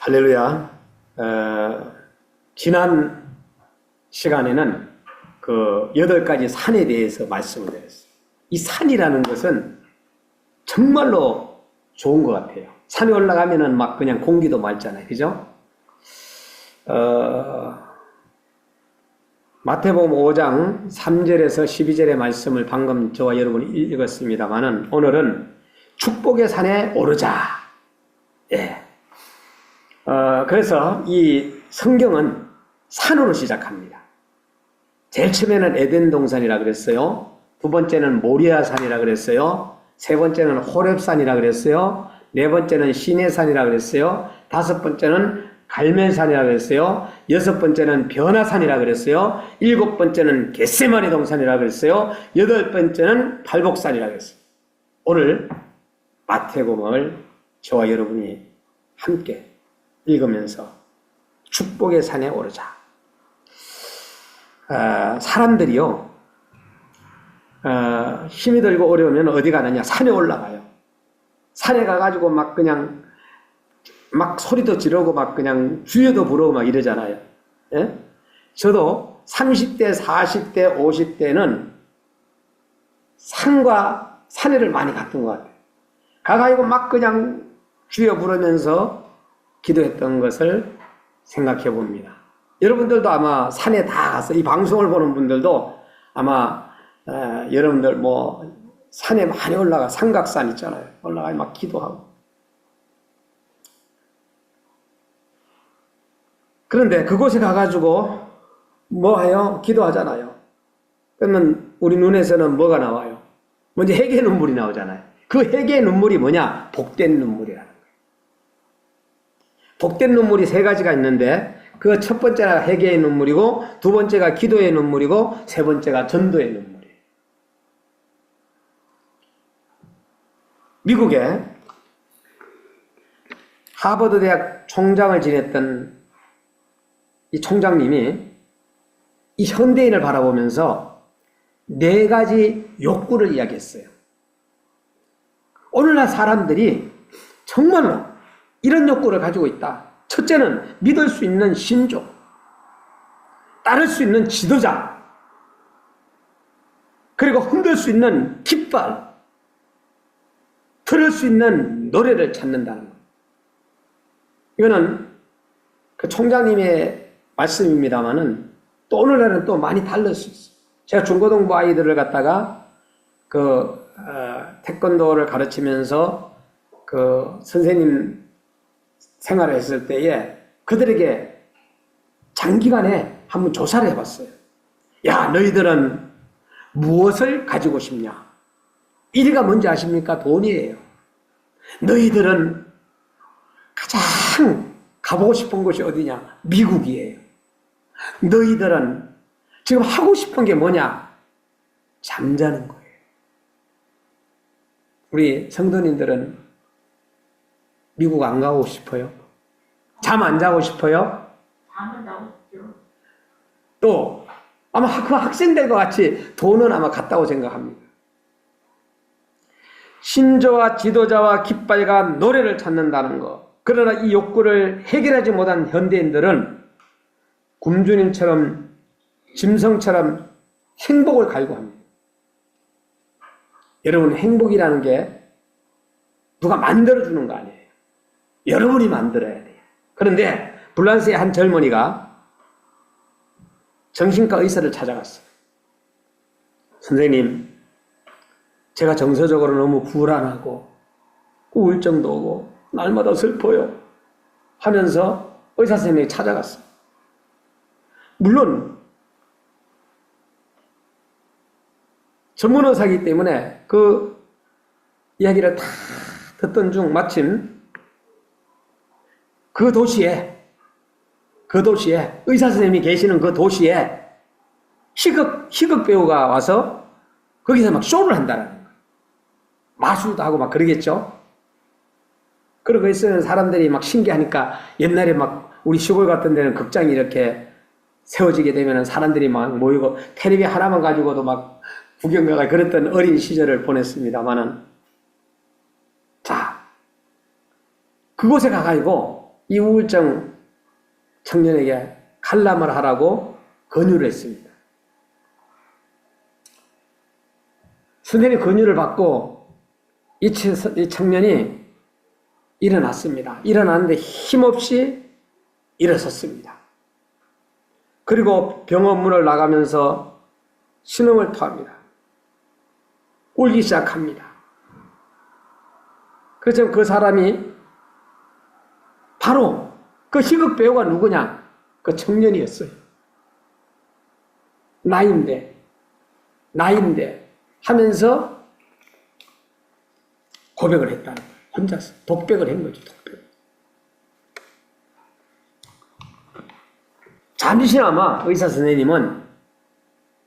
할렐루야. 지난 시간에는 그 8가지 산에 대해서 말씀을 드렸어요. 이 산이라는 것은 정말로 좋은 것 같아요. 산에 올라가면은 막 그냥 공기도 맑잖아요. 그죠? 마태복음 5장 3절에서 12절의 말씀을 방금 저와 여러분이 읽었습니다만은 오늘은 축복의 산에 오르자. 예. 그래서 이 성경은 산으로 시작합니다. 제일 처음에는 에덴 동산이라 그랬어요. 두 번째는 모리아산이라 그랬어요. 세 번째는 호렙산이라 그랬어요. 네 번째는 시내산이라 그랬어요. 다섯 번째는 갈멜산이라 그랬어요. 여섯 번째는 변화산이라 그랬어요. 일곱 번째는 겟세마네 동산이라 그랬어요. 여덟 번째는 발복산이라 그랬어요. 오늘 마태복음을 저와 여러분이 함께 읽으면서 축복의 산에 오르자. 사람들이요, 힘이 들고 어려우면 어디 가느냐? 산에 올라가요. 산에 가가지고 막 그냥 막 소리도 지르고 막 그냥 주여도 부르고 막 이러잖아요. 예? 저도 30대, 40대, 50대는 산과 산에를 많이 갔던 것 같아요. 가가지고 막 그냥 주여 부르면서 기도했던 것을 생각해 봅니다. 여러분들도 아마 산에 다 가서 이 방송을 보는 분들도 아마 여러분들 뭐 산에 많이 올라가, 삼각산 있잖아요. 올라가 막 기도하고. 그런데 그곳에 가가지고 뭐 해요? 기도하잖아요. 그러면 우리 눈에서는 뭐가 나와요? 먼저 회개의 눈물이 나오잖아요. 그 회개의 눈물이 뭐냐? 복된 눈물이라는 거예요. 복된 눈물이 세 가지가 있는데 그 첫 번째가 회개의 눈물이고, 두 번째가 기도의 눈물이고, 세 번째가 전도의 눈물이에요. 미국에 하버드 대학 총장을 지냈던 이 총장님이 이 현대인을 바라보면서 네 가지 욕구를 이야기했어요. 오늘날 사람들이 정말로 이런 욕구를 가지고 있다. 첫째는 믿을 수 있는 신조, 따를 수 있는 지도자, 그리고 흔들 수 있는 깃발, 들을 수 있는 노래를 찾는다는 것. 이거는 그 총장님의 말씀입니다만은 또 오늘날은 또 많이 다를 수 있어요. 제가 중고등부 아이들을 갖다가 태권도를 가르치면서 그 선생님 생활을 했을 때에 그들에게 장기간에 한번 조사를 해봤어요. 야, 너희들은 무엇을 가지고 싶냐? 1위가 뭔지 아십니까? 돈이에요. 너희들은 가장 가보고 싶은 곳이 어디냐? 미국이에요. 너희들은 지금 하고 싶은 게 뭐냐? 잠자는 거예요. 우리 성도님들은 미국 안 가고 싶어요? 잠 안 자고 싶어요? 잠은 자고 싶죠. 또 아마 그 학생들과 같이 돈은 아마 같다고 생각합니다. 신조와 지도자와 깃발과 노래를 찾는다는 것. 그러나 이 욕구를 해결하지 못한 현대인들은 굶주림처럼 짐승처럼 행복을 갈구합니다. 여러분, 행복이라는 게 누가 만들어주는 거 아니에요. 여러분이 만들어야 돼요. 그런데 불란스의 한 젊은이가 정신과 의사를 찾아갔어요. 선생님, 제가 정서적으로 너무 불안하고 우울증도 오고 날마다 슬퍼요 하면서 의사 선생님이 찾아갔어요. 물론 전문 의사이기 때문에 그 이야기를 다 듣던 중 마침 그 도시에 의사 선생님이 계시는 그 도시에 희극 배우가 와서 거기서 막 쇼를 한다는 거예요. 마술도 하고 막 그러겠죠. 그러고 있으면 사람들이 막 신기하니까 옛날에 막 우리 시골 같은 데는 극장이 이렇게 세워지게 되면 사람들이 막 모이고 텔레비 하나만 가지고도 막 구경 가가 그랬던 어린 시절을 보냈습니다만은, 자, 그곳에 가가지고 이 우울증 청년에게 칼럼을 하라고 권유를 했습니다. 선생님이 권유를 받고 이 청년이 일어났습니다. 일어났는데 힘없이 일어섰습니다. 그리고 병원 문을 나가면서 신음을 토합니다. 울기 시작합니다. 그래서 그 사람이 바로 그 희극 배우가 누구냐? 그 청년이었어요. 나인데 하면서 고백을 했다는 거예요. 혼자서 독백을 한 거죠. 독백. 잠시나마 의사 선생님은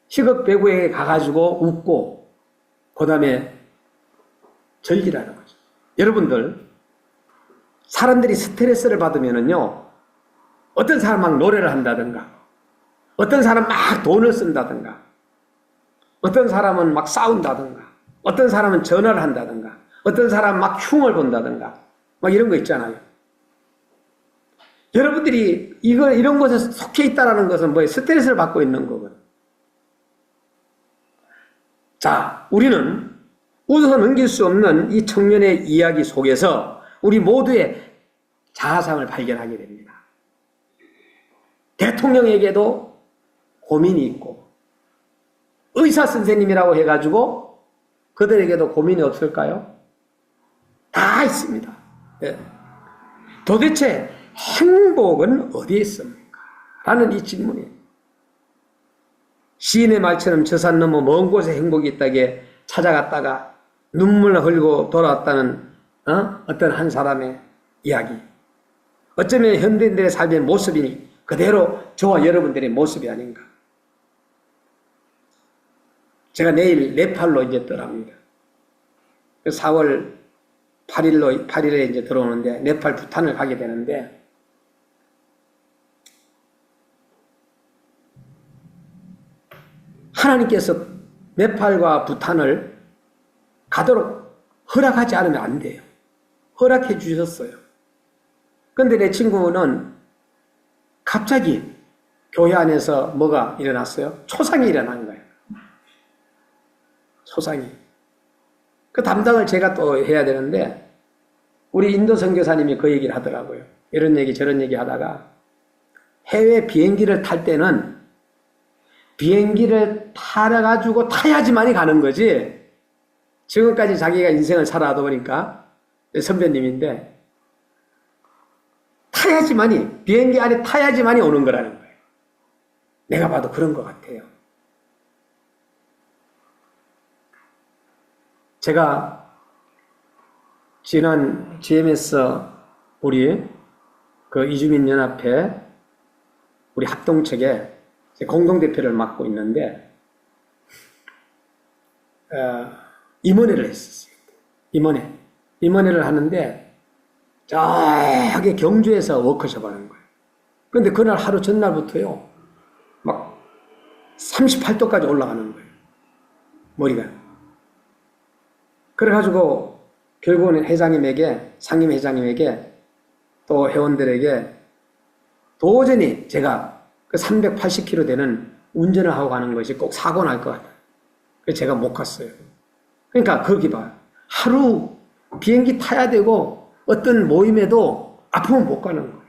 희극 배구에게 가가지고 웃고 그 다음에 즐기라는 거죠. 여러분들 사람들이 스트레스를 받으면은요, 어떤 사람 막 노래를 한다든가, 어떤 사람 막 돈을 쓴다든가, 어떤 사람은 막 싸운다든가, 어떤 사람은 전화를 한다든가, 어떤 사람은 막 흉을 본다든가, 막 이런 거 있잖아요. 여러분들이 이런 곳에 속해 있다는 것은 뭐예요? 스트레스를 받고 있는 거거든요. 자, 우리는 웃어 넘길 수 없는 이 청년의 이야기 속에서 우리 모두의 자아상을 발견하게 됩니다. 대통령에게도 고민이 있고, 의사 선생님이라고 해가지고 그들에게도 고민이 없을까요? 다 있습니다. 네. 도대체 행복은 어디에 있습니까? 라는 이 질문이에요. 시인의 말처럼 저 산 너머 먼 곳에 행복이 있다게 찾아갔다가 눈물을 흘리고 돌아왔다는 어떤 한 사람의 이야기. 어쩌면 현대인들의 삶의 모습이 그대로 저와 여러분들의 모습이 아닌가. 제가 내일 네팔로 이제 떠납니다. 4월 8일에 이제 들어오는데, 네팔, 부탄을 가게 되는데, 하나님께서 네팔과 부탄을 가도록 허락하지 않으면 안 돼요. 허락해 주셨어요. 그런데 내 친구는 갑자기 교회 안에서 뭐가 일어났어요? 초상이 일어난 거예요. 초상이. 그 담당을 제가 또 해야 되는데, 우리 인도 선교사님이 그 얘기를 하더라고요. 이런 얘기 저런 얘기 하다가, 해외 비행기를 탈 때는 비행기를 타야가지고 타야지만이 가는 거지, 지금까지 자기가 인생을 살아다 보니까, 선배님인데, 타야지만이, 비행기 안에 타야지만이 오는 거라는 거예요. 내가 봐도 그런 것 같아요. 제가 지난 GMS 우리 그 이주민연합회 우리 합동측에 공동대표를 맡고 있는데, 임원회를 했었어요. 임원회를 하는데, 저기 경주에서 워크숍 하는 거예요. 그런데 그날 하루 전날부터요, 막 38도까지 올라가는 거예요. 머리가. 그래가지고 결국은 회장님에게, 상임 회장님에게, 또 회원들에게 도저히 제가 그 380km 되는 운전을 하고 가는 것이 꼭 사고 날 것 같아요. 그래서 제가 못 갔어요. 그러니까 거기 봐요. 하루 비행기 타야 되고 어떤 모임에도 아프면 못 가는 거예요.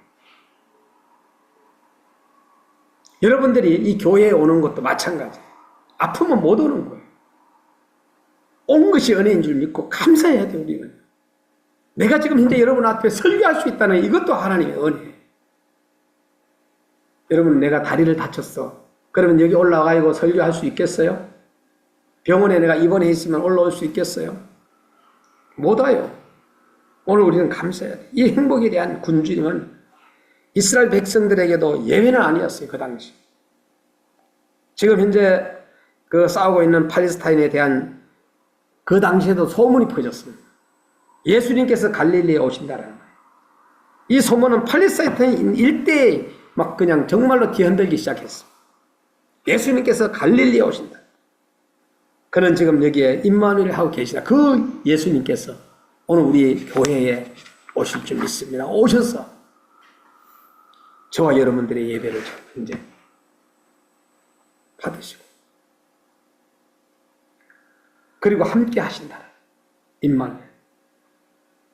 여러분들이 이 교회에 오는 것도 마찬가지예요. 아프면 못 오는 거예요. 온 것이 은혜인 줄 믿고 감사해야 돼요, 우리는. 내가 지금 현재 여러분 앞에 설교할 수 있다는 이것도 하나님의 은혜예요. 여러분, 내가 다리를 다쳤어. 그러면 여기 올라가고 설교할 수 있겠어요? 병원에 내가 입원해 있으면 올라올 수 있겠어요? 못 와요. 오늘 우리는 감사해야 돼. 이 행복에 대한 군주님은 이스라엘 백성들에게도 예외는 아니었어요, 그 당시. 지금 현재 그 싸우고 있는 팔레스타인에 대한 그 당시에도 소문이 퍼졌습니다. 예수님께서 갈릴리에 오신다라는 거예요. 이 소문은 팔레스타인 일대에 막 그냥 정말로 뒤흔들기 시작했어. 예수님께서 갈릴리에 오신다. 그는 지금 여기에 임마누엘 하고 계시다. 그 예수님께서 오늘 우리 교회에 오실 줄 믿습니다. 오셔서 저와 여러분들의 예배를 이제 받으시고 그리고 함께 하신다. 임마누엘.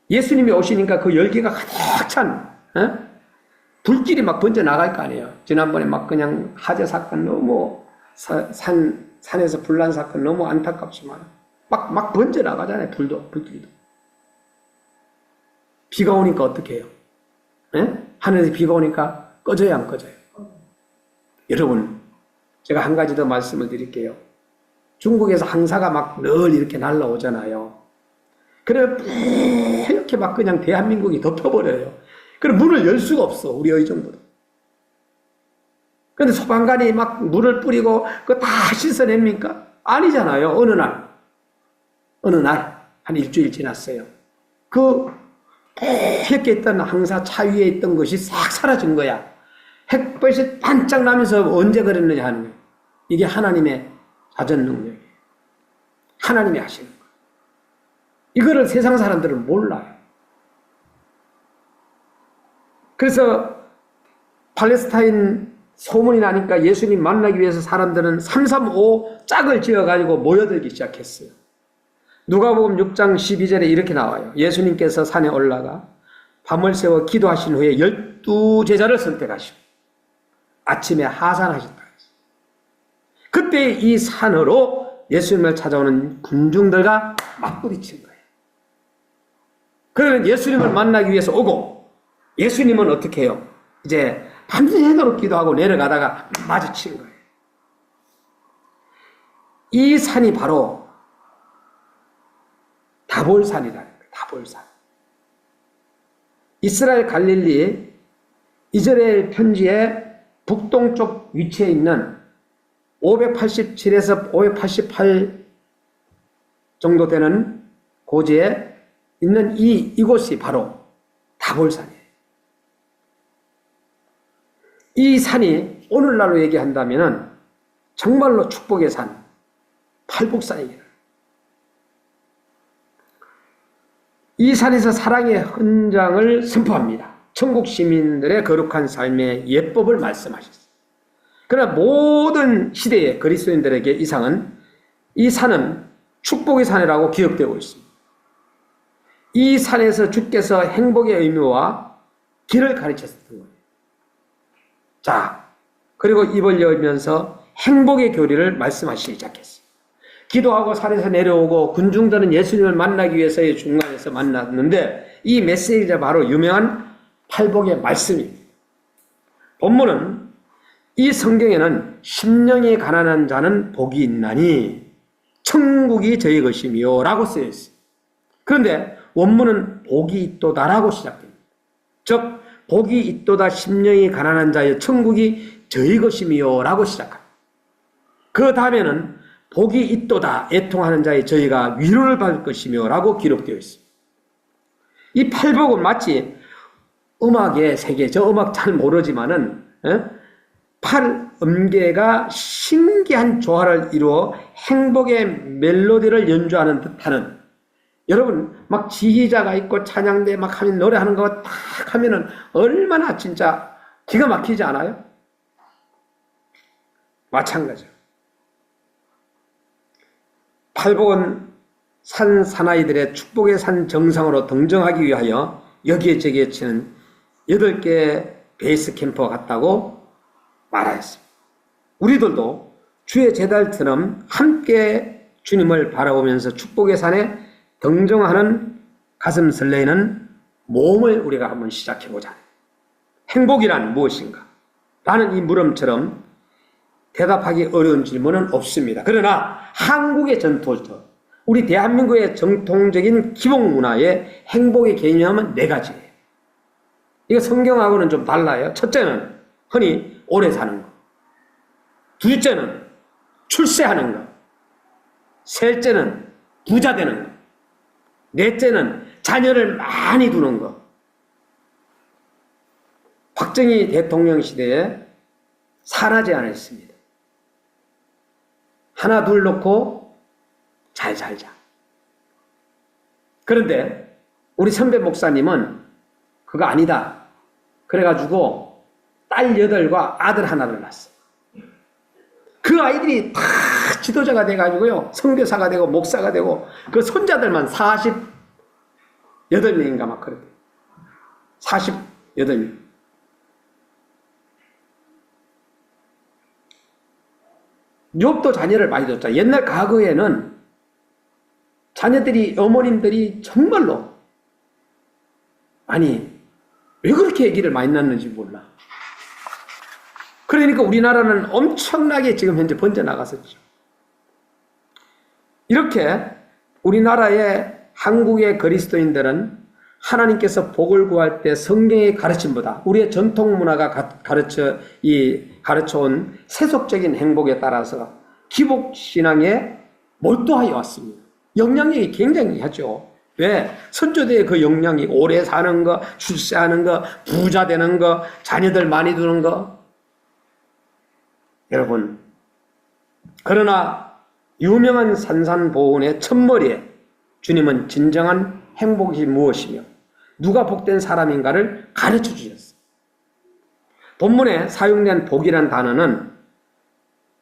예수님이 오시니까 그 열기가 가득 찬 불길이 막 번져 나갈 거 아니에요. 지난번에 막 그냥 화재 사건 너무 산에서 불난 사건 너무 안타깝지만 막 번져 나가잖아요. 불길도. 비가 오니까 어떻게 해요? 하늘에서 비가 오니까 꺼져야 안 꺼져요? 여러분, 제가 한 가지 더 말씀을 드릴게요. 중국에서 항사가 막 늘 이렇게 날라오잖아요. 그래, 이렇게 막 그냥 대한민국이 덮여버려요. 그래, 문을 열 수가 없어, 우리 의정부도. 그런데 소방관이 막 물을 뿌리고 그거 다 씻어냅니까? 아니잖아요. 어느 날, 한 일주일 지났어요. 그, 이렇게 있던 항사 차 위에 있던 것이 싹 사라진 거야. 햇볕이 반짝 나면서 언제 그랬느냐 하는 거예요. 이게 하나님의 자전 능력이에요. 하나님이 하시는 거예요. 이거를 세상 사람들은 몰라요. 그래서 팔레스타인 소문이 나니까 예수님 만나기 위해서 사람들은 335 짝을 지어가지고 모여들기 시작했어요. 누가복음 6장 12절에 이렇게 나와요. 예수님께서 산에 올라가 밤을 새워 기도하신 후에 12제자를 선택하시고 아침에 하산하셨다. 그때 이 산으로 예수님을 찾아오는 군중들과 맞부딪힌 거예요. 그러면 예수님을 만나기 위해서 오고 예수님은 어떻게 해요? 이제 밤새도록 기도하고 내려가다가 마주친 거예요. 이 산이 바로 다볼산이라는 거예요. 다볼산. 이스라엘 갈릴리 이스라엘 편지의 북동쪽 위치에 있는 587에서 588 정도 되는 고지에 있는 이곳이 바로 다볼산이에요. 이 산이 오늘날로 얘기한다면 정말로 축복의 산, 팔복산이에요. 이 산에서 사랑의 헌장을 선포합니다. 천국 시민들의 거룩한 삶의 예법을 말씀하셨어요. 그러나 모든 시대의 그리스도인들에게 이 산은 축복의 산이라고 기억되고 있습니다. 이 산에서 주께서 행복의 의미와 길을 가르쳤던 거예요. 자, 그리고 입을 열면서 행복의 교리를 말씀하시기 시작했어요. 기도하고 산에서 내려오고 군중들은 예수님을 만나기 위해서의 중간에서 만났는데 이 메시지가 바로 유명한 팔복의 말씀입니다. 본문은 이 성경에는 심령이 가난한 자는 복이 있나니 천국이 저희 것이며 라고 쓰여 있어요. 그런데 원문은 복이 있도다라고 시작됩니다. 즉 복이 있도다 심령이 가난한 자의 천국이 저희 것이며 라고 시작합니다. 그 다음에는 복이 있도다 애통하는 자의 저희가 위로를 받을 것이며 라고 기록되어 있습니다. 이 팔복은 마치 음악의 세계, 저 음악 잘 모르지만은 팔 음계가 신기한 조화를 이루어 행복의 멜로디를 연주하는 듯하는, 여러분 막 지휘자가 있고 찬양대 막 하면 노래하는 거 딱 하면은 얼마나 진짜 기가 막히지 않아요? 마찬가지로 팔복은 산 사나이들의 축복의 산 정상으로 등정하기 위하여 여기에 저기에 치는 8개의 베이스 캠프가 같다고 말하였습니다. 우리들도 주의 제달처럼 함께 주님을 바라보면서 축복의 산에 등정하는 가슴 설레이는 모험을 우리가 한번 시작해보자. 행복이란 무엇인가? 라는 이 물음처럼 대답하기 어려운 질문은 없습니다. 그러나 한국의 전통적, 우리 대한민국의 정통적인 기본 문화의 행복의 개념은 4가지예요. 이거 성경하고는 좀 달라요. 첫째는 흔히 오래 사는 것. 둘째는 출세하는 것. 셋째는 부자 되는 것. 넷째는 자녀를 많이 두는 것. 박정희 대통령 시대에 산하 제안을 했습니다. 하나 둘 놓고 잘 살자. 그런데 우리 선배 목사님은 그거 아니다. 그래가지고 딸 8과 아들 하나를 낳았어요. 그 아이들이 다 지도자가 돼가지고요, 선교사가 되고 목사가 되고, 그 손자들만 48명인가 막 그래요. 48명. 욥도 자녀를 많이 뒀죠. 옛날 과거에는 자녀들이, 어머님들이 정말로, 아니 왜 그렇게 아기를 많이 낳는지 몰라. 그러니까 우리나라는 엄청나게 지금 현재 번져나갔었죠. 이렇게 우리나라의 한국의 그리스도인들은 하나님께서 복을 구할 때 성경의 가르침보다 우리의 전통 문화가 가르쳐온 세속적인 행복에 따라서 기복신앙에 몰두하여 왔습니다. 영향력이 굉장히 하죠. 왜? 선조대의 그 영향이 오래 사는 거, 출세하는 거, 부자 되는 거, 자녀들 많이 두는 거. 여러분, 그러나 유명한 산산보훈의 첫머리에 주님은 진정한 행복이 무엇이며 누가 복된 사람인가를 가르쳐 주셨어요. 본문에 사용된 복이란 단어는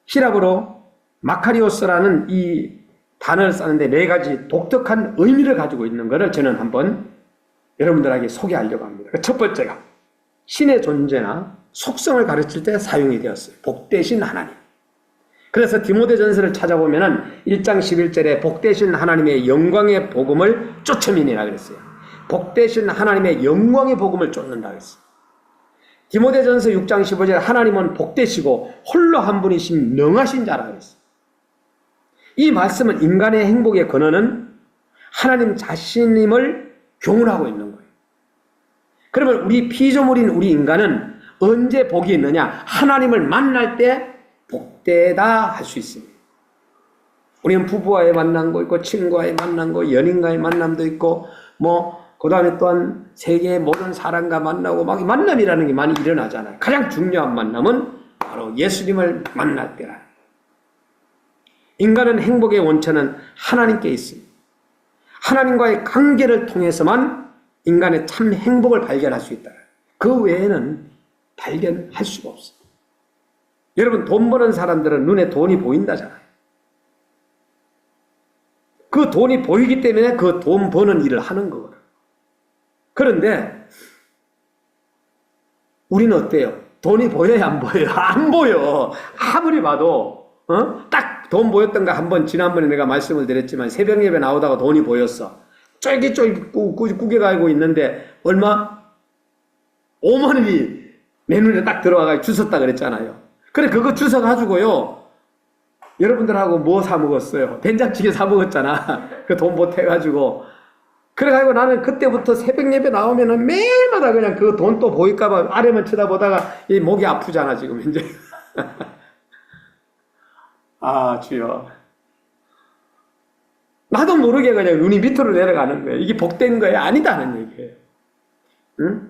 히라브로 마카리오스라는 이 단어를 쓰는데 4가지 독특한 의미를 가지고 있는 것을 저는 한번 여러분들에게 소개하려고 합니다. 첫 번째가 신의 존재나 속성을 가르칠 때 사용이 되었어요. 복되신 하나님. 그래서 디모데전서를 찾아보면은 1장 11절에 복되신 하나님의 영광의 복음을 쫓음이니라 그랬어요. 복되신 하나님의 영광의 복음을 쫓는다 그랬어요. 디모데전서 6장 15절에 하나님은 복되시고 홀로 한 분이신 능하신 자라 그랬어요. 이 말씀은 인간의 행복의 근원은 하나님 자신임을 교훈하고 있는 거예요. 그러면 우리 피조물인 우리 인간은 언제 복이 있느냐? 하나님을 만날 때 복되다 할 수 있습니다. 우리는 부부와의 만남도 있고 친구와의 만남도 있고 연인과의 만남도 있고 그 다음에 또한 세계의 모든 사람과 만나고 막 만남이라는 게 많이 일어나잖아요. 가장 중요한 만남은 바로 예수님을 만날 때라. 인간은 행복의 원천은 하나님께 있습니다. 하나님과의 관계를 통해서만 인간의 참 행복을 발견할 수 있다. 그 외에는 발견할 수가 없습니다. 여러분, 돈 버는 사람들은 눈에 돈이 보인다잖아요. 그 돈이 보이기 때문에 그 돈 버는 일을 하는 거거든요. 그런데 우리는 어때요? 돈이 보여요, 안 보여요? 안 보여. 아무리 봐도 딱 돈 보였던가 한번 지난번에 내가 말씀을 드렸지만 새벽 예배 나오다가 돈이 보였어. 쫄깃쫄깃 구겨가지고 있는데 얼마? 5만 원이 내 눈에 딱 들어와가지고 주웠다 그랬잖아요. 그래, 그거 주워가지고요, 여러분들하고 뭐 사 먹었어요? 된장찌개 사 먹었잖아. 그 돈 보태가지고. 그래가지고 나는 그때부터 새벽 예배 나오면은 매일마다 그냥 그 돈 또 보일까봐 아래만 쳐다보다가 이 목이 아프잖아, 지금 이제. 아, 주여. 나도 모르게 그냥 눈이 밑으로 내려가는 거예요. 이게 복된 거예요? 아니다는 얘기예요. 응?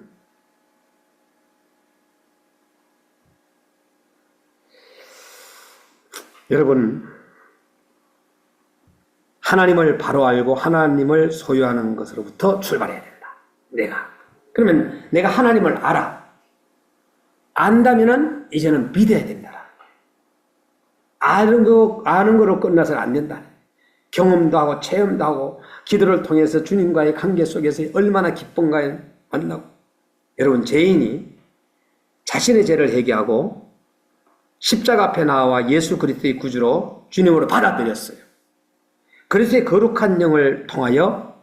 여러분, 하나님을 바로 알고 하나님을 소유하는 것으로부터 출발해야 된다. 그러면 내가 하나님을 알아. 안다면은 이제는 믿어야 된다. 아는 거로 끝나서는 안 된다. 경험도 하고 체험도 하고 기도를 통해서 주님과의 관계 속에서 얼마나 기쁨과 만나고. 여러분, 죄인이 자신의 죄를 회개하고 십자가 앞에 나와 예수 그리스도의 구주로 주님으로 받아들였어요. 그리스도의 거룩한 영을 통하여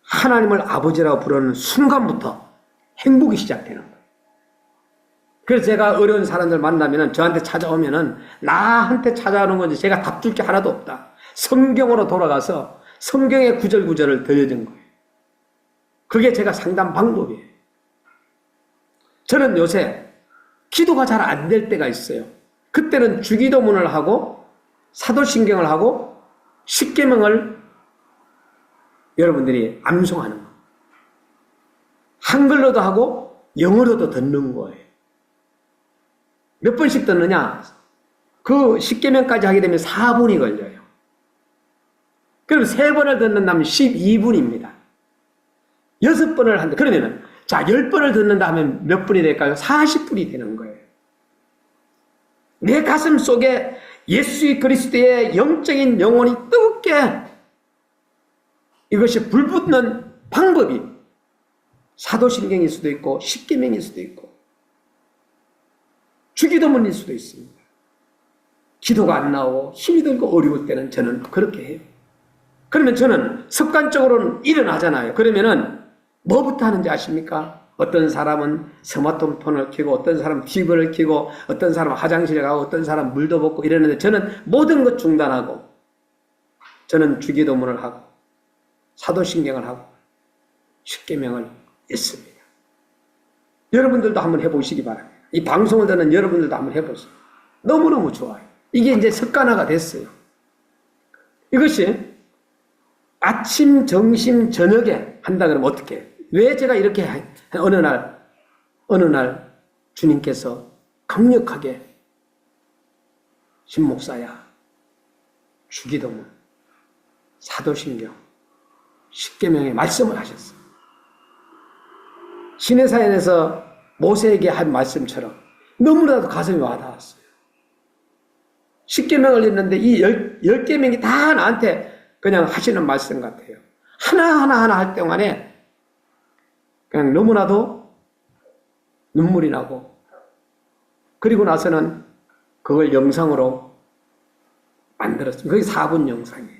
하나님을 아버지라고 부르는 순간부터 행복이 시작되는 거예요. 그래서 제가 어려운 사람들 만나면 저한테 찾아오면은 나한테 찾아오는 건지 제가 답 줄 게 하나도 없다. 성경으로 돌아가서 성경의 구절구절을 들려준 거예요. 그게 제가 상담 방법이에요. 저는 요새 기도가 잘 안 될 때가 있어요. 그때는 주기도문을 하고 사도신경을 하고 십계명을 여러분들이 암송하는 거예요. 한글로도 하고 영어로도 듣는 거예요. 몇 번씩 듣느냐? 그 십계명까지 하게 되면 4분이 걸려요. 그럼 3번을 듣는다면 12분입니다. 6번을 한다. 그러면은 자, 10번을 듣는다 하면 몇 분이 될까요? 40분이 되는 거예요. 내 가슴 속에 예수 그리스도의 영적인 영혼이 뜨겁게 이것이 불붙는 방법이 사도신경일 수도 있고 십계명일 수도 있고 주기도문일 수도 있습니다. 기도가 안 나오고 힘이 들고 어려울 때는 저는 그렇게 해요. 그러면 저는 습관적으로는 일어나잖아요. 그러면은 뭐부터 하는지 아십니까? 어떤 사람은 스마트폰을 켜고 어떤 사람은 TV를 켜고 어떤 사람은 화장실에 가고 어떤 사람은 물도 붓고 이러는데 저는 모든 것 중단하고 저는 주기도문을 하고 사도신경을 하고 십계명을 읽습니다. 여러분들도 한번 해보시기 바랍니다. 이 방송을 듣는 여러분들도 한번 해보세요. 너무너무 좋아요. 이게 이제 습관화가 됐어요. 이것이 아침, 점심, 저녁에 한다 그러면 어떻게 해요? 왜 제가 이렇게 어느 날 주님께서 강력하게 신목사야, 주기도문, 사도신경, 십계명의 말씀을 하셨어요. 시내사연에서 모세에게 한 말씀처럼 너무나도 가슴이 와닿았어요. 십계명을 읽는데 이 10계명이 다 나한테 그냥 하시는 말씀 같아요. 하나하나 할 동안에 그냥 너무나도 눈물이 나고 그리고 나서는 그걸 영상으로 만들었습니다. 그게 4분 영상이에요.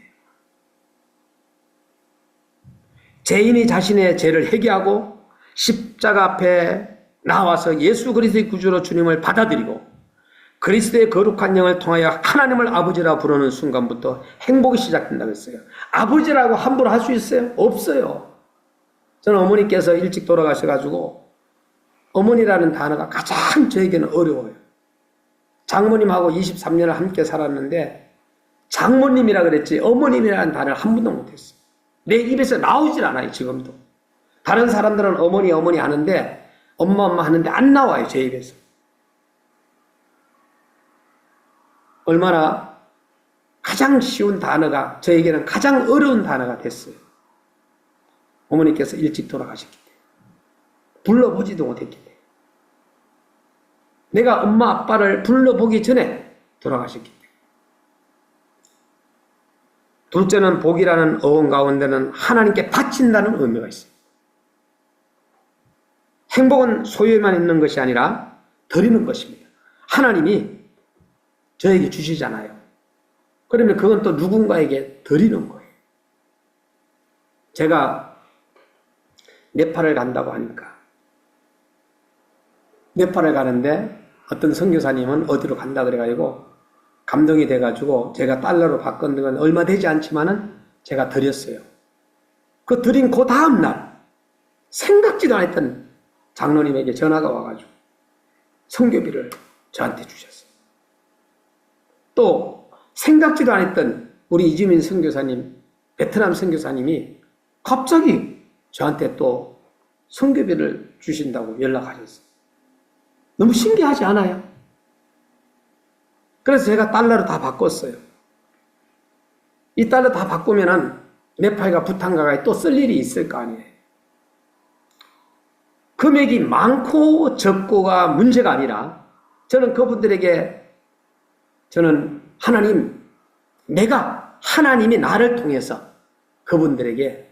죄인이 자신의 죄를 회개하고 십자가 앞에 나와서 예수 그리스도의 구주로 주님을 받아들이고 그리스도의 거룩한 영을 통하여 하나님을 아버지라 부르는 순간부터 행복이 시작된다고 했어요. 아버지라고 함부로 할 수 있어요? 없어요. 저는 어머니께서 일찍 돌아가셔가지고 어머니라는 단어가 가장 저에게는 어려워요. 장모님하고 23년을 함께 살았는데 장모님이라 그랬지 어머님이라는 단어를 한 번도 못했어요. 내 입에서 나오질 않아요. 지금도. 다른 사람들은 어머니 하는데 엄마 하는데 안 나와요. 제 입에서. 얼마나 가장 쉬운 단어가 저에게는 가장 어려운 단어가 됐어요. 어머니께서 일찍 돌아가셨기 때문에. 불러보지도 못했기 때문에. 내가 엄마 아빠를 불러보기 전에 돌아가셨기 때문에. 둘째는 복이라는 어원 가운데는 하나님께 바친다는 의미가 있어요. 행복은 소유에만 있는 것이 아니라 드리는 것입니다. 하나님이 저에게 주시잖아요. 그러면 그건 또 누군가에게 드리는 거예요. 제가 네팔을 간다고 하니까 네팔을 가는데 어떤 선교사님은 어디로 간다 그래가지고 감동이 돼가지고 제가 달러로 바꾼 건 얼마 되지 않지만은 제가 드렸어요. 그 드린 그 다음날 생각지도 않았던 장로님에게 전화가 와가지고 선교비를 저한테 주셨어요. 또 생각지도 않았던 우리 이주민 선교사님, 베트남 선교사님이 갑자기 저한테 또 선교비를 주신다고 연락하셨어요. 너무 신기하지 않아요? 그래서 제가 달러로 다 바꿨어요. 이 달러 다 바꾸면은 네팔과 부탄가가 또 쓸 일이 있을 거 아니에요. 금액이 많고 적고가 문제가 아니라 저는 그분들에게 저는 하나님이 나를 통해서 그분들에게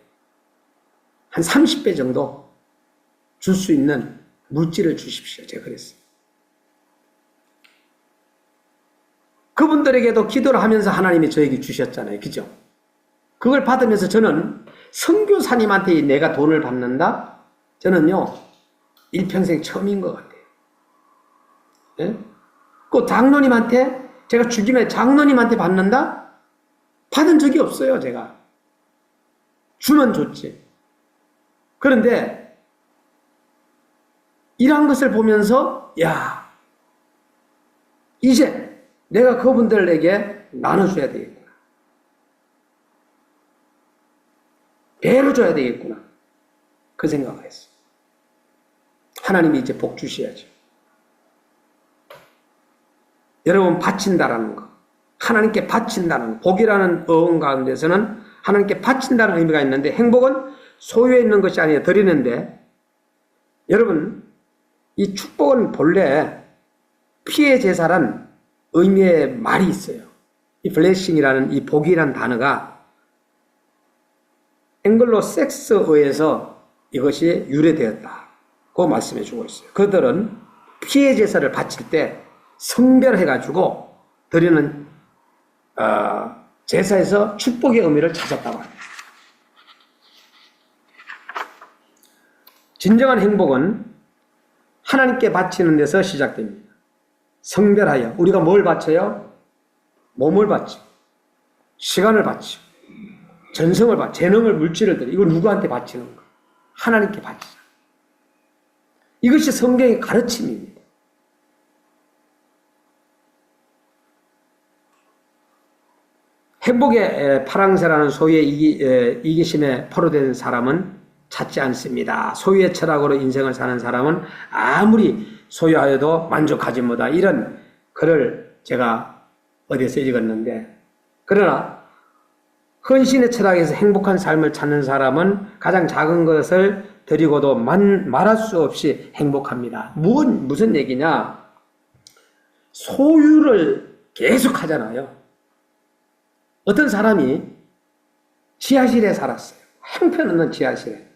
한 30배 정도 줄 수 있는 물질을 주십시오. 제가 그랬어요. 그분들에게도 기도를 하면서 하나님이 저에게 주셨잖아요. 그죠? 그걸 받으면서 저는 선교사님한테 내가 돈을 받는다? 저는요, 일평생 처음인 것 같아요. 예? 그 장로님한테, 제가 죽임에 장로님한테 받는다? 받은 적이 없어요, 제가. 주면 줬지. 그런데, 이런 것을 보면서, 야, 이제 내가 그분들에게 나눠줘야 되겠구나. 배로 줘야 되겠구나. 그 생각을 했어요. 하나님이 이제 복 주셔야죠. 여러분, 바친다라는 거. 하나님께 바친다는 거. 복이라는 어원 가운데서는 하나님께 바친다는 의미가 있는데 행복은 소유에 있는 것이 아니라 드리는데 여러분, 이 축복은 본래 피해 제사란 의미의 말이 있어요. 이 블레싱이라는 이 복이라는 단어가 앵글로 섹스어에서 이것이 유래되었다고 말씀해 주고 있어요. 그들은 피해 제사를 바칠 때 성별해가지고 드리는 제사에서 축복의 의미를 찾았다고 합니다. 진정한 행복은 하나님께 바치는 데서 시작됩니다. 성별하여 우리가 뭘 바쳐요? 몸을 바치고 시간을 바치고 전성을 바치고 재능을 물질을 드려. 이거 누구한테 바치는 거? 하나님께 바치자. 이것이 성경의 가르침입니다. 행복의 파랑새라는 소유의 이기심에 포로된 사람은 찾지 않습니다. 소유의 철학으로 인생을 사는 사람은 아무리 소유하여도 만족하지 못하. 이런 글을 제가 어디에서 읽었는데, 그러나 헌신의 철학에서 행복한 삶을 찾는 사람은 가장 작은 것을 드리고도 말할 수 없이 행복합니다. 무슨 얘기냐? 소유를 계속 하잖아요. 어떤 사람이 지하실에 살았어요. 형편없는 지하실에.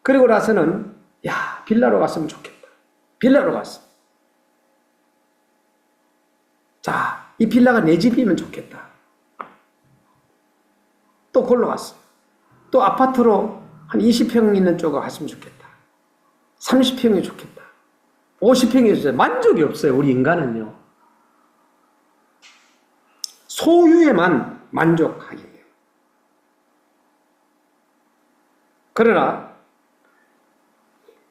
그리고 나서는 빌라로 갔으면 좋겠다. 빌라로 갔어. 자, 이 빌라가 내 집이면 좋겠다. 또 그걸로 갔어. 또 아파트로 한 20평 있는 쪽으로 갔으면 좋겠다. 30평이 좋겠다. 50평이 좋겠다. 만족이 없어요. 우리 인간은요. 소유에만 만족하게 돼요. 그러나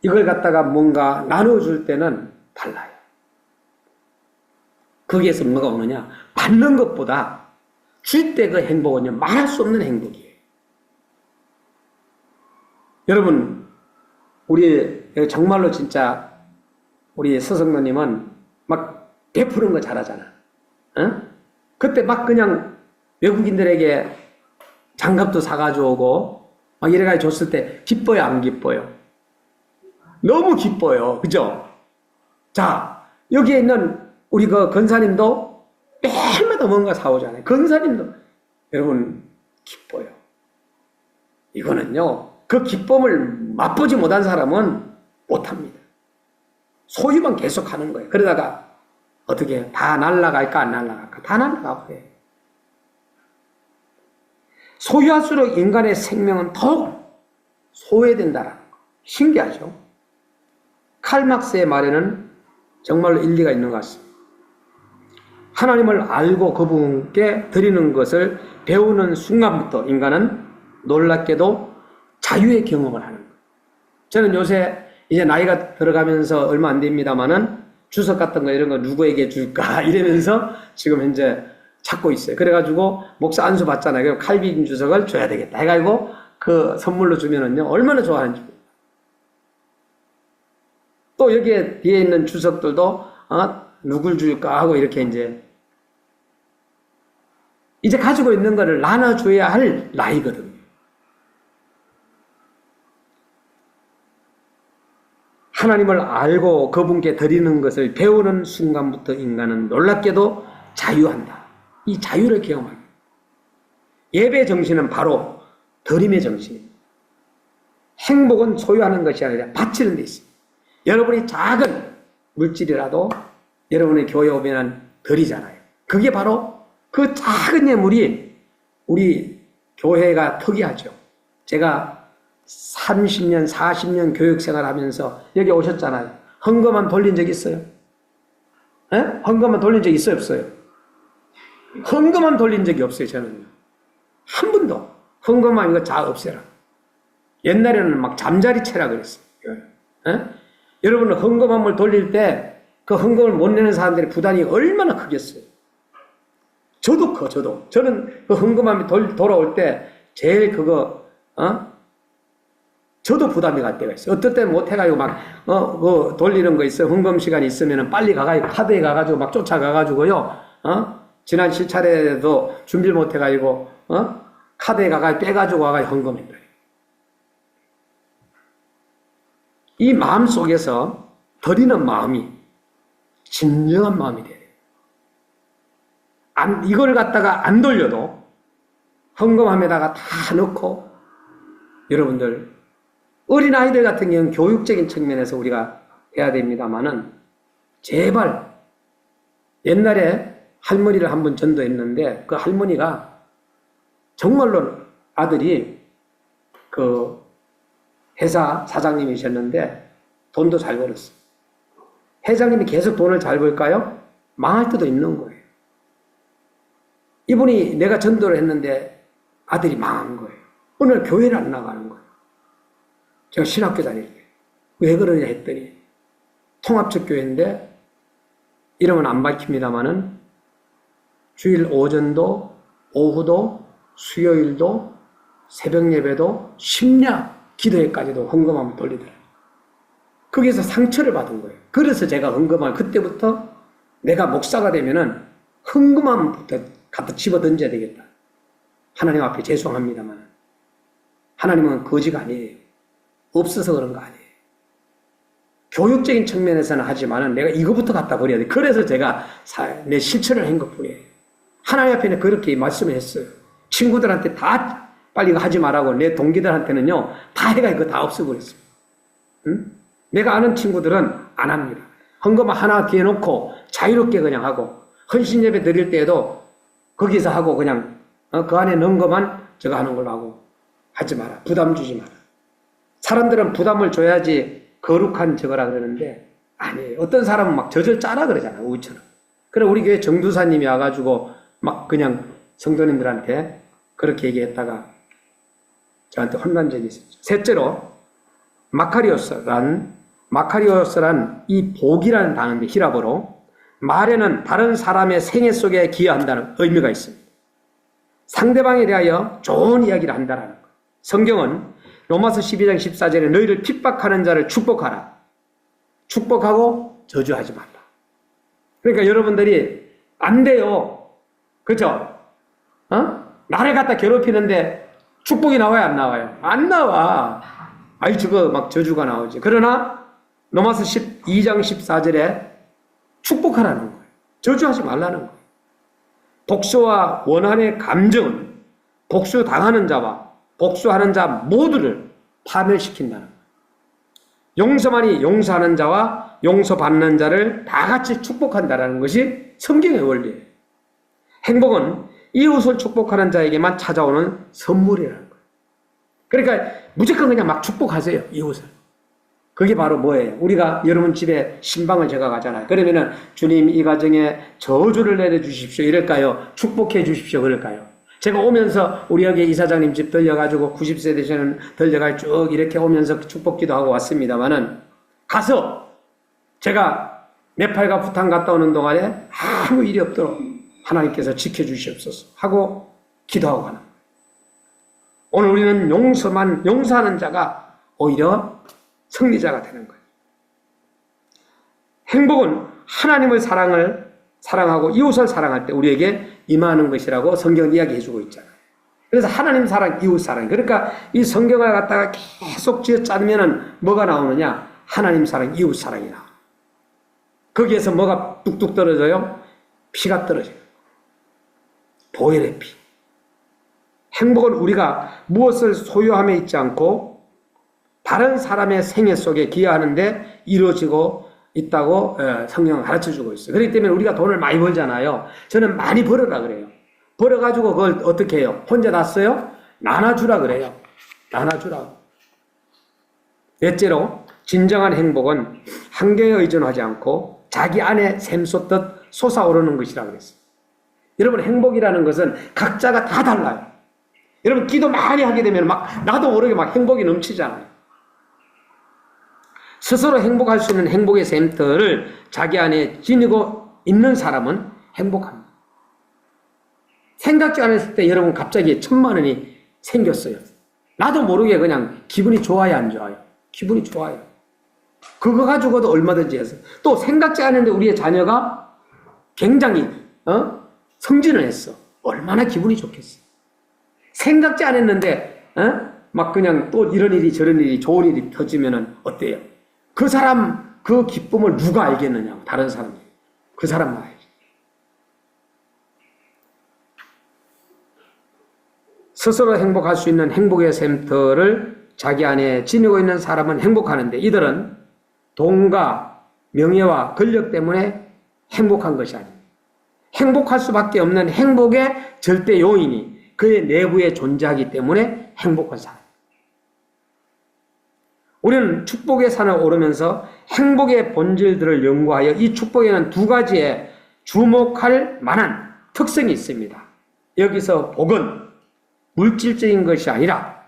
이걸 갖다가 뭔가 나눠줄 때는 달라요. 거기에서 뭐가 오느냐? 받는 것보다 줄 때 그 행복은요, 말할 수 없는 행복이에요. 여러분, 우리 정말로 진짜 우리 서성노님은 막 베푸는 거 잘하잖아. 그때 막 그냥 외국인들에게 장갑도 사가지고 오고 막 이래가지고 줬을 때 기뻐요, 안 기뻐요? 너무 기뻐요. 그죠? 자, 여기에 있는 우리 그 건사님도 매일마다 뭔가 사오잖아요. 건사님도 여러분 기뻐요. 이거는요, 그 기쁨을 맛보지 못한 사람은 못합니다. 소유만 계속 하는 거예요. 그러다가 어떻게 다 날아갈까 안 날아갈까? 다 날아가고 해. 소유할수록 인간의 생명은 더욱 소외된다는 거. 신기하죠? 칼막스의 말에는 정말로 일리가 있는 것 같습니다. 하나님을 알고 그분께 드리는 것을 배우는 순간부터 인간은 놀랍게도 자유의 경험을 하는 거예요. 저는 요새 이제 나이가 들어가면서 얼마 안 됩니다만은 주석 같은 거 이런 거 누구에게 줄까 이러면서 지금 현재 찾고 있어요. 그래가지고 목사 안수 받잖아요. 그럼 칼빈 주석을 줘야 되겠다 해가지고 그 선물로 주면은요 얼마나 좋아하는지. 또 여기에 뒤에 있는 주석들도 누굴 줄까 하고 이렇게 이제 가지고 있는 거를 나눠줘야 할 나이거든요. 하나님을 알고 그분께 드리는 것을 배우는 순간부터 인간은 놀랍게도 자유한다. 이 자유를 경험하게. 예배 정신은 바로 드림의 정신입니다. 행복은 소유하는 것이 아니라 바치는 데 있습니다. 여러분이 작은 물질이라도 여러분의 교회 오면은 드리잖아요. 그게 바로 그 작은 예물이 우리 교회가 특이하죠. 제가 30년, 40년 교육생활 하면서 여기 오셨잖아요. 헌금만 돌린 적 있어요? 에? 헌금만 돌린 적 있어요, 없어요? 헌금만 돌린 적이 없어요, 저는요. 한 번도. 헌금만 이거 다 없애라. 옛날에는 막 잠자리채라 그랬어요. 에? 여러분은 헌금함을 돌릴 때 그 헌금을 못 내는 사람들의 부담이 얼마나 크겠어요. 저도. 저는 그 헌금함이 돌아올 때 제일 저도 부담이 갈 때가 있어요. 어떨 때는 못 해가지고 그 돌리는 거 있어요. 헌금 시간이 있으면은 빨리 가가지고 카드에 가가지고 막 쫓아가가지고요. 지난 시차례도 준비를 못 해가지고, 카드에 가가지고 빼가지고 와가지고 헌금했다. 이 마음 속에서 드리는 마음이 진정한 마음이 돼요. 이걸 갖다가 안 돌려도 헌금함에다가 다 넣고, 여러분들 어린아이들 같은 경우는 교육적인 측면에서 우리가 해야 됩니다만은, 제발, 옛날에 할머니를 한번 전도했는데 그 할머니가 정말로 아들이 그 회사 사장님이셨는데 돈도 잘 벌었어요. 회장님이 계속 돈을 잘 벌까요? 망할 때도 있는 거예요. 이분이 내가 전도를 했는데 아들이 망한 거예요. 오늘 교회를 안 나가는 거예요. 제가 신학교 다닐 때. 왜 그러냐 했더니 통합적 교회인데 이름은 안 밝힙니다마는 주일 오전도 오후도 수요일도 새벽 예배도 심야 기도회까지도 헌금함을 돌리더라고요. 거기에서 상처를 받은 거예요. 그래서 제가 헌금함을 그때부터 내가 목사가 되면은 헌금함부터 갖다 집어 던져야 되겠다. 하나님 앞에 죄송합니다만 하나님은 거지가 아니에요. 없어서 그런 거 아니에요. 교육적인 측면에서는 하지만은 내가 이거부터 갖다 버려야 돼. 그래서 제가 내 실천을 한 것뿐이에요. 하나님 앞에는 그렇게 말씀을 했어요. 친구들한테 다 빨리 이거 하지 말라고, 내 동기들한테는요 다 해가 이거 다 없애버렸어요. 응? 내가 아는 친구들은 안 합니다. 헌금 하나 뒤에 놓고 자유롭게 그냥 하고, 헌신 예배 드릴 때에도 거기서 하고 그냥 그 안에 넣은 것만 저거 하는 걸로 하고, 하지 마라. 부담 주지 마라. 사람들은 부담을 줘야지 거룩한 저거라 그러는데 아니에요. 어떤 사람은 막 저절 짜라 그러잖아요. 우처럼. 그래 우리 교회 정두사님이 와가지고 막 그냥 성도님들한테 그렇게 얘기했다가 저한테 혼난 적이 있었죠. 셋째로 마카리오스란 이 복이라는 단어인데 히라보로 말에는 다른 사람의 생애 속에 기여한다는 의미가 있습니다. 상대방에 대하여 좋은 이야기를 한다는 것. 성경은 로마서 12장 14절에 너희를 핍박하는 자를 축복하라. 축복하고 저주하지 말라. 그러니까 여러분들이 안 돼요. 그죠? 나를 갖다 괴롭히는데 축복이 나와요, 안 나와요? 안 나와. 아이, 저거 막 저주가 나오지. 그러나 로마서 12장 14절에 축복하라는 거예요. 저주하지 말라는 거예요. 복수와 원한의 감정은 복수당하는 자와 복수하는 자 모두를 파멸시킨다는 거예요. 용서만이 용서하는 자와 용서받는 자를 다 같이 축복한다는 것이 성경의 원리예요. 행복은 이웃을 축복하는 자에게만 찾아오는 선물이라는 거예요. 그러니까 무조건 그냥 막 축복하세요, 이웃을. 그게 바로 뭐예요? 우리가 여러분 집에 신방을 제가 가잖아요. 그러면은 주님 이 가정에 저주를 내려주십시오 이럴까요? 축복해 주십시오 그럴까요? 제가 오면서 우리 여기 이사장님 집 들려가지고 90세 되시는 들려가 쭉 이렇게 오면서 축복기도 하고 왔습니다만은 가서 제가 네팔과 부탄 갔다 오는 동안에 아무 일이 없도록 하나님께서 지켜주시옵소서 하고 기도하고 가는 거예요. 오늘 우리는 용서하는 자가 오히려 승리자가 되는 거예요. 행복은 하나님을 사랑하고 이웃을 사랑할 때 우리에게 임하는 것이라고 성경은 이야기해주고 있잖아요. 그래서 하나님 사랑, 이웃 사랑. 그러니까 이 성경을 갖다가 계속 쥐어짜면은 뭐가 나오느냐? 하나님 사랑, 이웃 사랑이 나와요. 거기에서 뭐가 뚝뚝 떨어져요? 피가 떨어져요. 보혈의 피. 행복은 우리가 무엇을 소유함에 있지 않고 다른 사람의 생애 속에 기여하는데 이루어지고 있다고 성경은 가르쳐주고 있어요. 그렇기 때문에 우리가 돈을 많이 벌잖아요. 저는 많이 벌어라 그래요. 벌어가지고 그걸 어떻게 해요? 혼자 놨어요? 나눠주라 그래요. 나눠주라. 넷째로 진정한 행복은 환경에 의존하지 않고 자기 안에 샘솟듯 솟아오르는 것이라고 그랬어요. 여러분 행복이라는 것은 각자가 다 달라요. 여러분 기도 많이 하게 되면 막 나도 모르게 막 행복이 넘치잖아요. 스스로 행복할 수 있는 행복의 샘터를 자기 안에 지니고 있는 사람은 행복합니다. 생각지 않았을 때 여러분 갑자기 1,000만 원이 생겼어요. 나도 모르게 그냥 기분이 좋아요, 안 좋아요? 기분이 좋아요. 그거 가지고도 얼마든지 해서. 또 생각지 않았는데 우리의 자녀가 굉장히 성진을 했어. 얼마나 기분이 좋겠어. 생각지 않았는데 막 그냥 또 이런 일이 저런 일이 좋은 일이 터지면은 어때요? 그 사람 그 기쁨을 누가 알겠느냐고. 다른 사람이. 그 사람만 알지. 스스로 행복할 수 있는 행복의 샘터를 자기 안에 지니고 있는 사람은 행복하는데 이들은 돈과 명예와 권력 때문에 행복한 것이 아닙니다. 행복할 수밖에 없는 행복의 절대 요인이 그의 내부에 존재하기 때문에 행복한 사람. 우리는 축복의 산을 오르면서 행복의 본질들을 연구하여 이 축복에는 두 가지의 주목할 만한 특성이 있습니다. 여기서 복은 물질적인 것이 아니라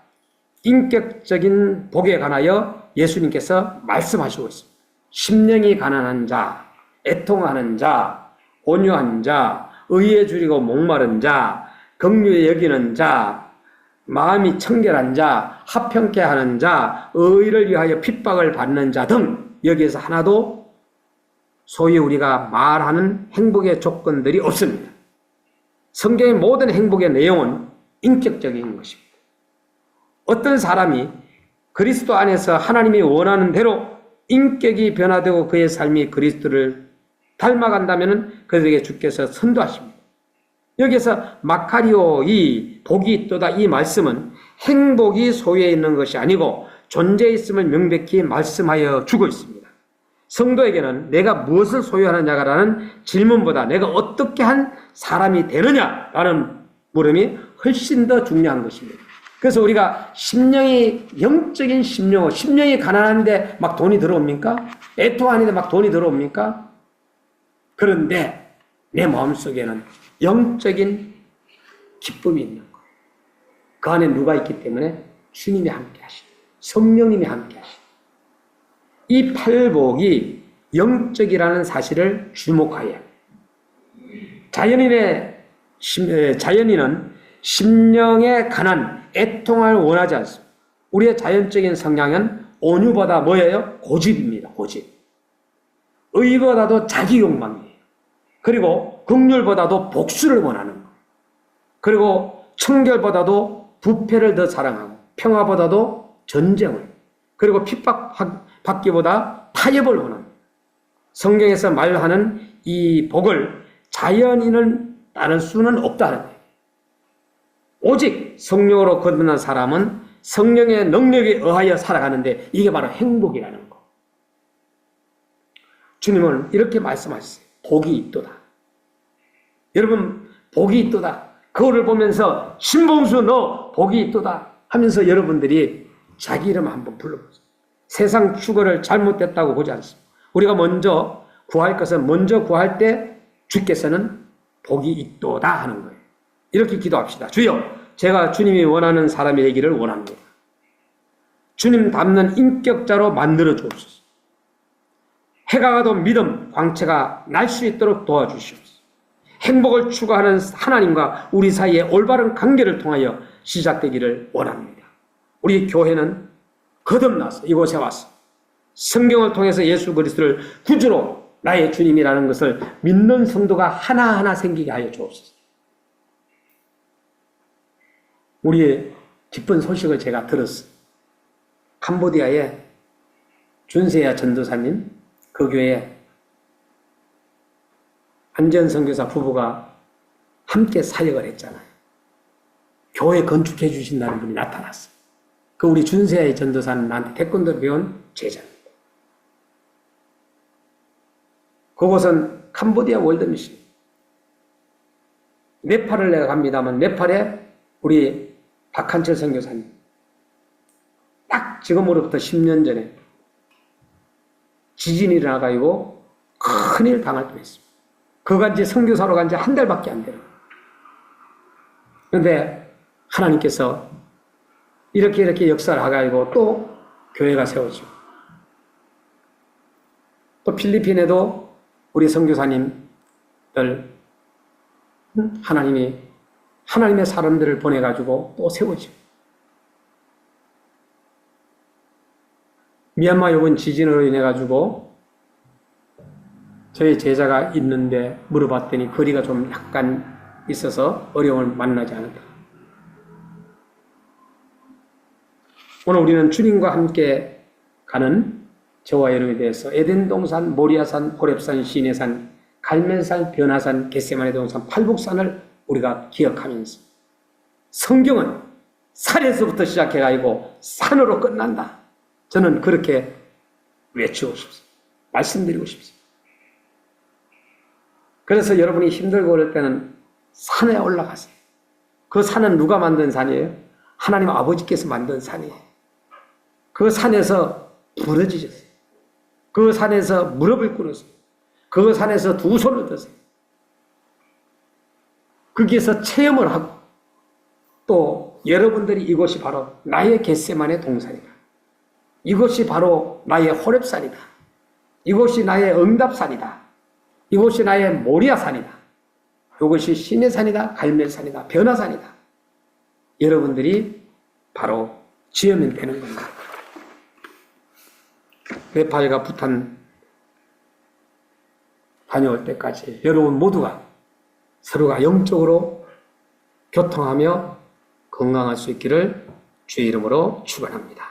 인격적인 복에 관하여 예수님께서 말씀하시고 있습니다. 심령이 가난한 자, 애통하는 자, 온유한 자, 의에 줄이고 목마른 자, 긍휼히 여기는 자, 마음이 청결한 자, 합평케 하는 자, 의를 위하여 핍박을 받는 자 등 여기에서 하나도 소위 우리가 말하는 행복의 조건들이 없습니다. 성경의 모든 행복의 내용은 인격적인 것입니다. 어떤 사람이 그리스도 안에서 하나님이 원하는 대로 인격이 변화되고 그의 삶이 그리스도를 닮아간다면 그들에게 주께서 선도하십니다. 여기서 마카리오 이 복이 있도다 이 말씀은 행복이 소유에 있는 것이 아니고 존재에 있음을 명백히 말씀하여 주고 있습니다. 성도에게는 내가 무엇을 소유하느냐라는 질문보다 내가 어떻게 한 사람이 되느냐라는 물음이 훨씬 더 중요한 것입니다. 그래서 우리가 심령이 영적인 심령이 가난한데 막 돈이 들어옵니까? 애통하는데 막 돈이 들어옵니까? 그런데 내 마음속에는 영적인 기쁨이 있는 거예요. 그 안에 누가 있기 때문에 주님이 함께 하시고 성령님이 함께 하시고 이 팔복이 영적이라는 사실을 주목하여 자연인은 심령의 가난, 애통을 원하지 않습니다. 우리의 자연적인 성향은 온유보다 뭐예요? 고집입니다. 고집. 의보다도 자기 욕망이에요. 그리고 긍휼보다도 복수를 원하는 거예요. 그리고 청결보다도 부패를 더 사랑하고 평화보다도 전쟁을 그리고 핍박받기보다 타협을 원합니다. 성경에서 말하는 이 복을 자연인을 따를 수는 없다는 거예요. 오직 성령으로 거듭난 사람은 성령의 능력에 의하여 살아가는데 이게 바로 행복이라는 거. 주님은 이렇게 말씀하셨어요. 복이 있도다. 여러분 복이 있도다. 그거를 보면서 신봉수 너 복이 있도다 하면서 여러분들이 자기 이름 한번 불러보세요. 세상 추구를 잘못됐다고 보지 않습니다. 우리가 먼저 구할 것은 먼저 구할 때 주께서는 복이 있도다 하는 거예요. 이렇게 기도합시다. 주여, 제가 주님이 원하는 사람이 되기를 원합니다. 주님 닮는 인격자로 만들어 주옵소서. 해가 가도 믿음, 광채가 날 수 있도록 도와주시옵소서. 행복을 추구하는 하나님과 우리 사이의 올바른 관계를 통하여 시작되기를 원합니다. 우리 교회는 거듭나서 이곳에 와서 성경을 통해서 예수 그리스도를 구주로 나의 주님이라는 것을 믿는 성도가 하나하나 생기게 하여 주옵소서. 우리의 기쁜 소식을 제가 들었어요. 캄보디아의 준세야 전도사님, 그 교회에 안전 선교사 부부가 함께 사역을 했잖아요. 교회 건축해 주신다는 분이 나타났어요. 그 우리 준세야 전도사는 나한테 태권도 배운 제자입니다. 그곳은 캄보디아 월드미션. 네팔을 내가 갑니다만 네팔에 우리 박한철 선교사님 딱 지금으로부터 10년 전에 지진이 일어나가지고 큰일 당할 뻔했습니다. 그가 이제 선교사로 간 지 한 달밖에 안 돼요. 그런데 하나님께서 이렇게 역사를 하가지고 또 교회가 세워지고 또 필리핀에도 우리 선교사님들 하나님의 사람들을 보내가지고 또 세워지고 미얀마 이번 지진으로 인해가지고 저희 제자가 있는데 물어봤더니 거리가 좀 약간 있어서 어려움을 만나지 않았다. 오늘 우리는 주님과 함께 가는 저와 여러분에 대해서 에덴 동산, 모리아산, 호렙산, 시내산, 갈멜산, 변화산, 겟세마네 동산, 팔복산을 우리가 기억하면서 성경은 산에서부터 시작해가지고 산으로 끝난다. 저는 그렇게 외치고 싶습니다. 말씀드리고 싶습니다. 그래서 여러분이 힘들고 그럴 때는 산에 올라가세요. 그 산은 누가 만든 산이에요? 하나님 아버지께서 만든 산이에요. 그 산에서 부러지셨어요. 그 산에서 무릎을 꿇었어요. 그 산에서 두 손을 드세요. 거기에서 체험을 하고 또 여러분들이 이곳이 바로 나의 겟세마네 동산이다. 이곳이 바로 나의 호렙산이다. 이곳이 나의 응답산이다. 이곳이 나의 모리아산이다. 이것이 시내산이다. 갈멜산이다. 변화산이다. 여러분들이 바로 지으면 되는 겁니다. 네팔과 부탄 다녀올 때까지 여러분 모두가 서로가 영적으로 교통하며 건강할 수 있기를 주의 이름으로 축원합니다.